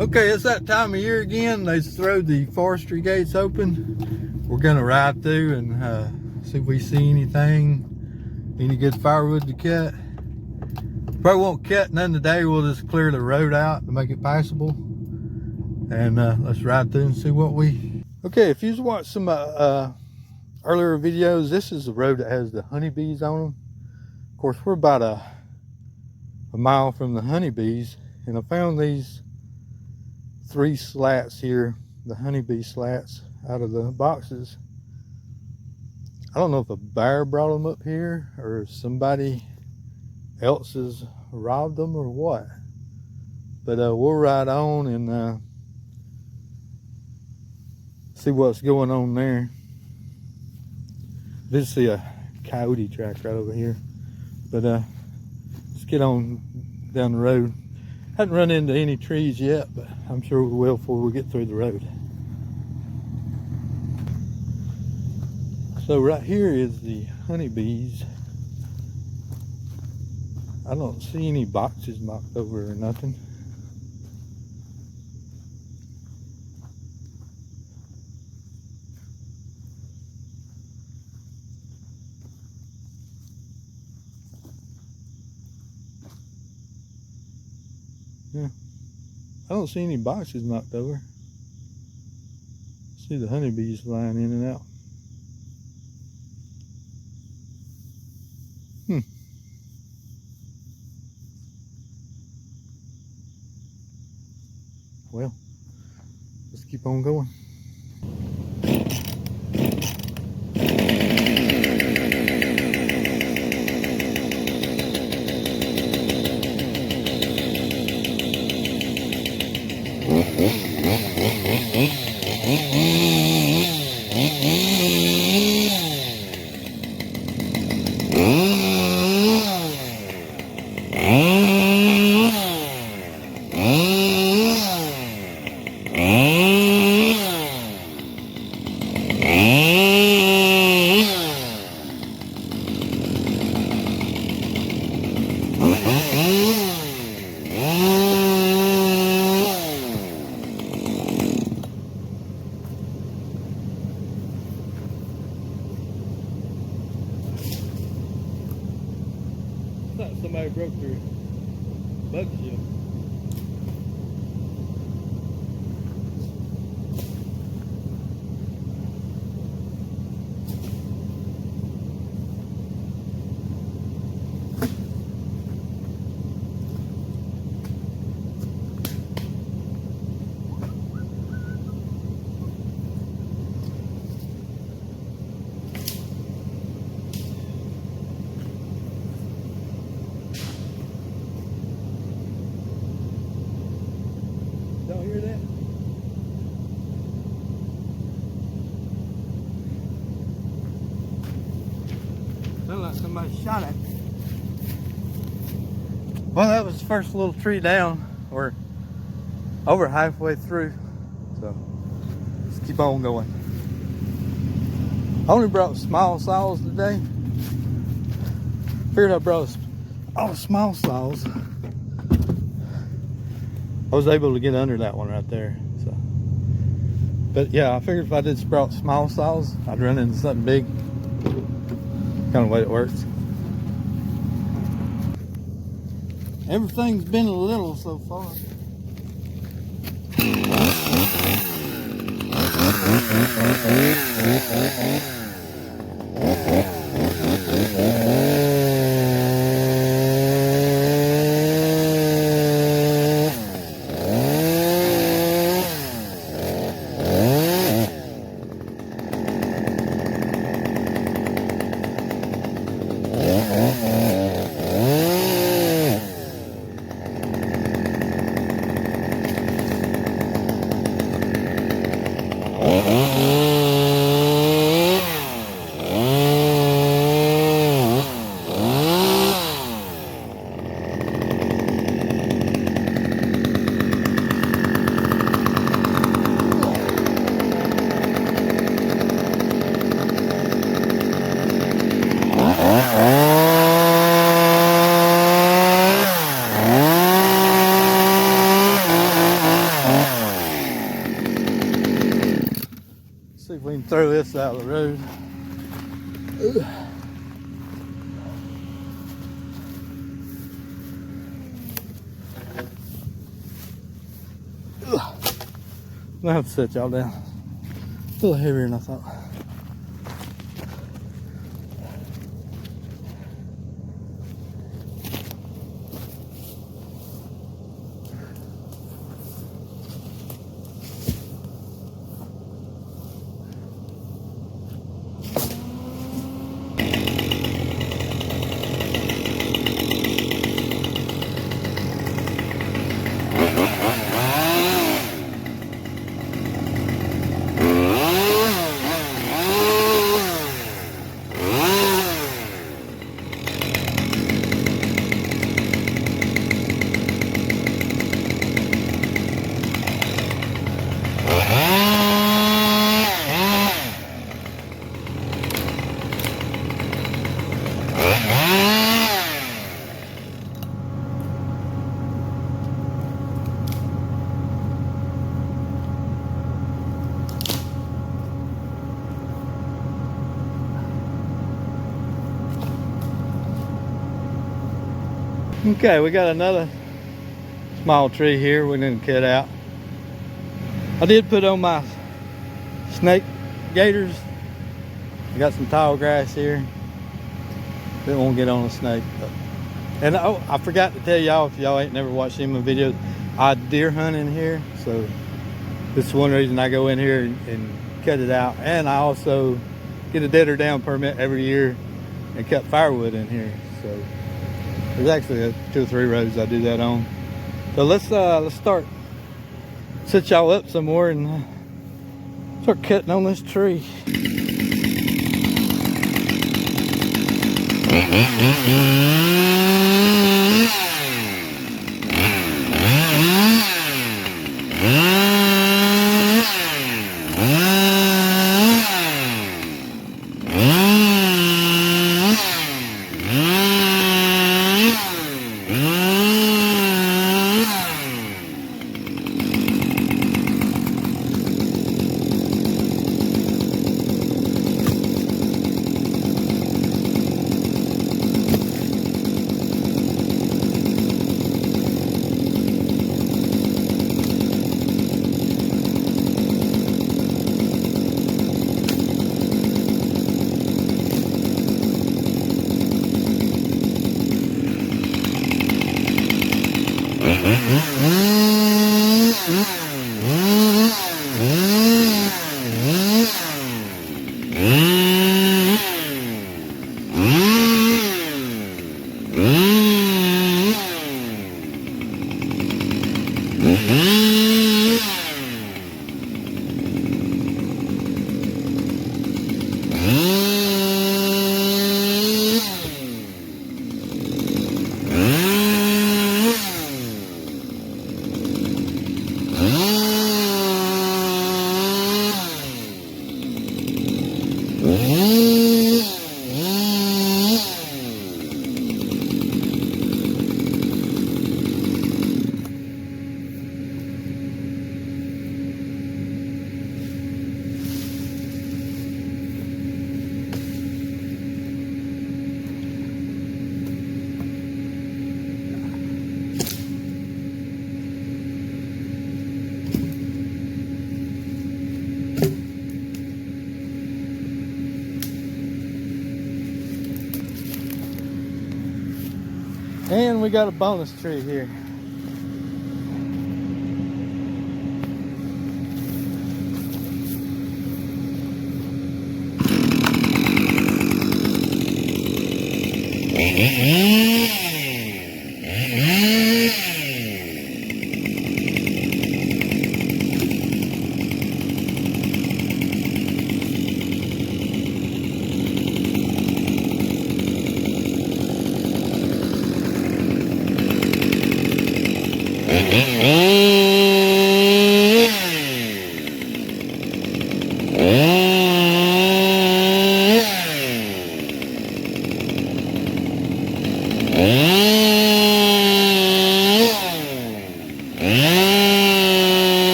Okay, it's that time of year again. They throwed the forestry gates open. We're gonna ride through and see if we see anything, any good firewood to cut. Probably won't cut none today. We'll just clear the road out to make it passable. And let's ride through and see what we... Okay, if you've watched some earlier videos, this is the road that has the honeybees on them. Of course, we're about a mile from the honeybees, and I found these 3 slats here, the honeybee slats, out of the boxes. I don't know if a bear brought them up here or somebody else has robbed them or what, but we'll ride on and see what's going on there. Did see a coyote track right over here, but let's get on down the road. Hadn't run into any trees yet, but I'm sure we will before we get through the road. So right here is the honeybees. I don't see any boxes knocked over or nothing. Yeah, I don't see any boxes knocked over. See the honeybees flying in and out. Well, let's keep on going. I thought somebody broke their bug shield. Y'all hear that? Sounded like somebody shot it. Well, that was the first little tree down. We're over halfway through, so let's keep on going. I only brought small saws today. Figured I brought all small saws. I was able to get under that one right there. So, but yeah, I figured if I did sprout small saws, I'd run into something big. Kind of way it works. Everything's been a little so far. throw this out of the road. Ugh. I'm gonna have to set y'all down. A little heavier than I thought. Okay, we got another small tree here we didn't cut out. I did put on my snake gaiters. I got some tall grass here. Didn't want to get on a snake. And oh, I forgot to tell y'all, if y'all ain't never watched any of my videos, I deer hunt in here. So this is one reason I go in here and cut it out. And I also get a deader down permit every year and cut firewood in here. So there's actually 2 or 3 rows I do that on. So let's start, set y'all up some more and start cutting on this tree. And we got a bonus tree here.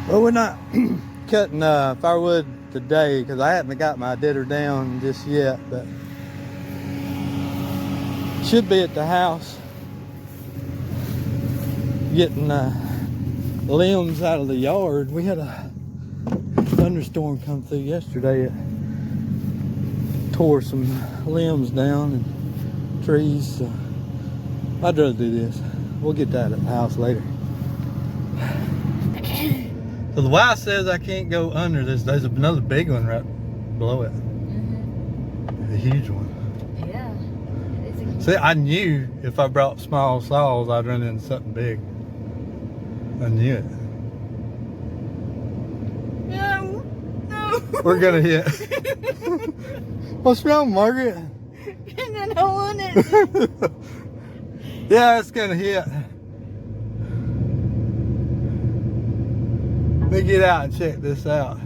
Well, we're not cutting firewood today because I haven't got my didder down just yet, but should be at the house getting limbs out of the yard. We had a thunderstorm come through yesterday. It tore some limbs down and trees. So I'd rather do this. We'll get that at the house later. So the wife says I can't go under this. There's another big one right below it. Mm-hmm. A huge one. Yeah. It is a huge See, I knew if I brought small saws, I'd run into something big. I knew it. No. No. We're gonna hit. What's wrong, Margaret? And I don't want it. Yeah, it's gonna hit. Let me get out and check this out.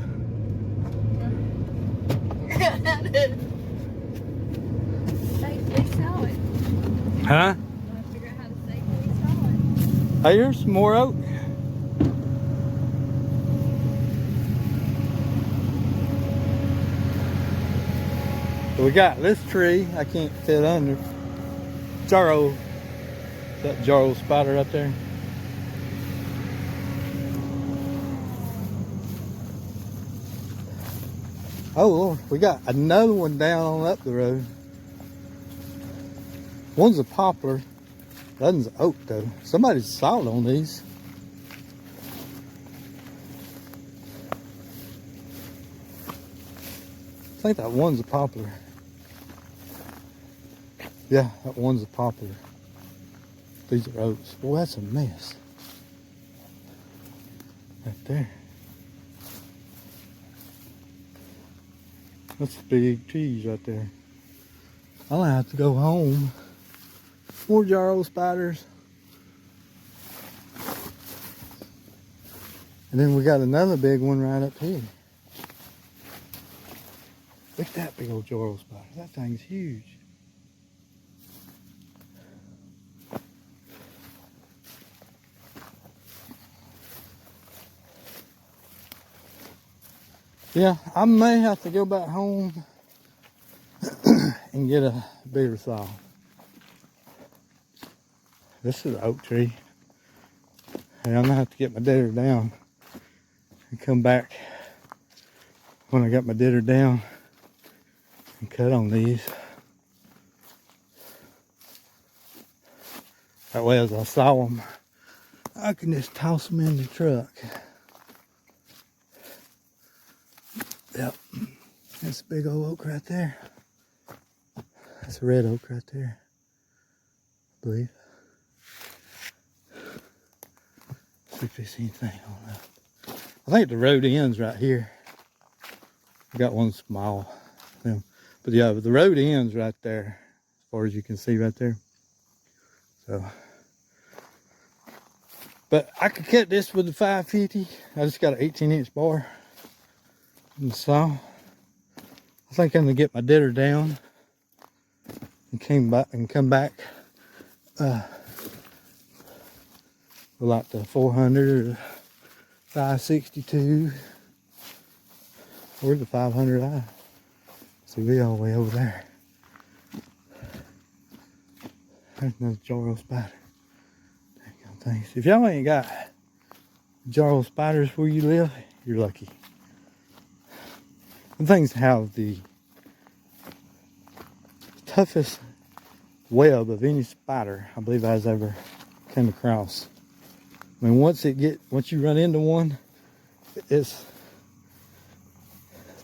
Safely saw it. Huh? I figure out how to safely saw it. Hey, here's some more oak. So we got this tree I can't fit under. Jarrow. That Jarrow spider right there. Oh Lord, we got another one down on up the road. One's a poplar, the other's an oak though. Somebody's sawed on these. I think that one's a poplar. Yeah, that one's a poplar. These are oaks. Boy, that's a mess. Right there. That's big trees right there. I'll have to go home. More Jarrow spiders. And then we got another big one right up here. Look at that big old Jarrow spider. That thing's huge. Yeah, I may have to go back home and get a bigger saw. This is an oak tree. And I'm gonna have to get my didder down and come back when I got my didder down and cut on these. That way as I saw them, I can just toss them in the truck. Yep, that's a big old oak right there. That's a red oak right there, I believe. See if there's anything on that. I think the road ends right here. I got one small, but yeah, but the road ends right there, as far as you can see right there. So, but I could cut this with the 550. I just got an 18-inch bar. And so I think I'm gonna get my didder down and come back with like the 400 or the 562 or the 500i. See, we all the way over there. There's another jarl spider. Things. If y'all ain't got jarl spiders where you live, you're lucky. Them things have the toughest web of any spider I believe I've ever came across. I mean, once you run into one, it's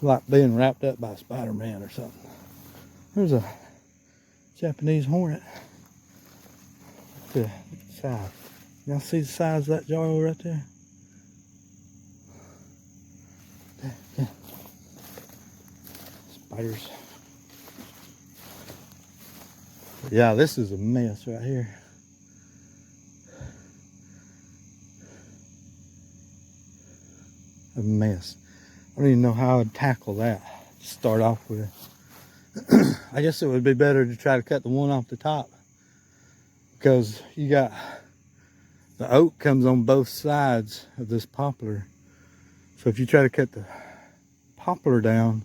like being wrapped up by Spider-Man or something. There's a Japanese hornet. Look at the size. Y'all see the size of that jarl right there? Yeah. Spiders. Yeah, this is a mess right here. A mess. I don't even know how I'd tackle that to start off with. I guess it would be better to try to cut the one off the top, because you got the oak comes on both sides of this poplar. So if you try to cut the poplar down,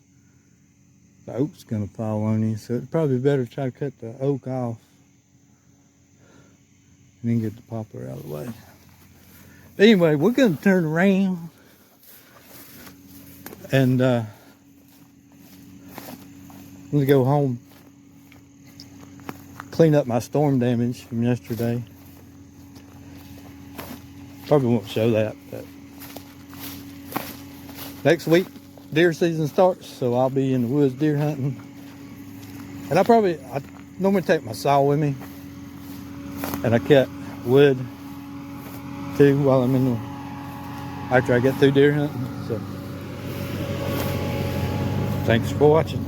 the oak's gonna fall on you. So it'd probably be better to try to cut the oak off and then get the poplar out of the way. But anyway, we're gonna turn around and I'm gonna go home, clean up my storm damage from yesterday. Probably won't show that, but next week deer season starts, so I'll be in the woods deer hunting. And I normally take my saw with me, and I cut wood too while I'm in the, after I get through deer hunting. So thanks for watching.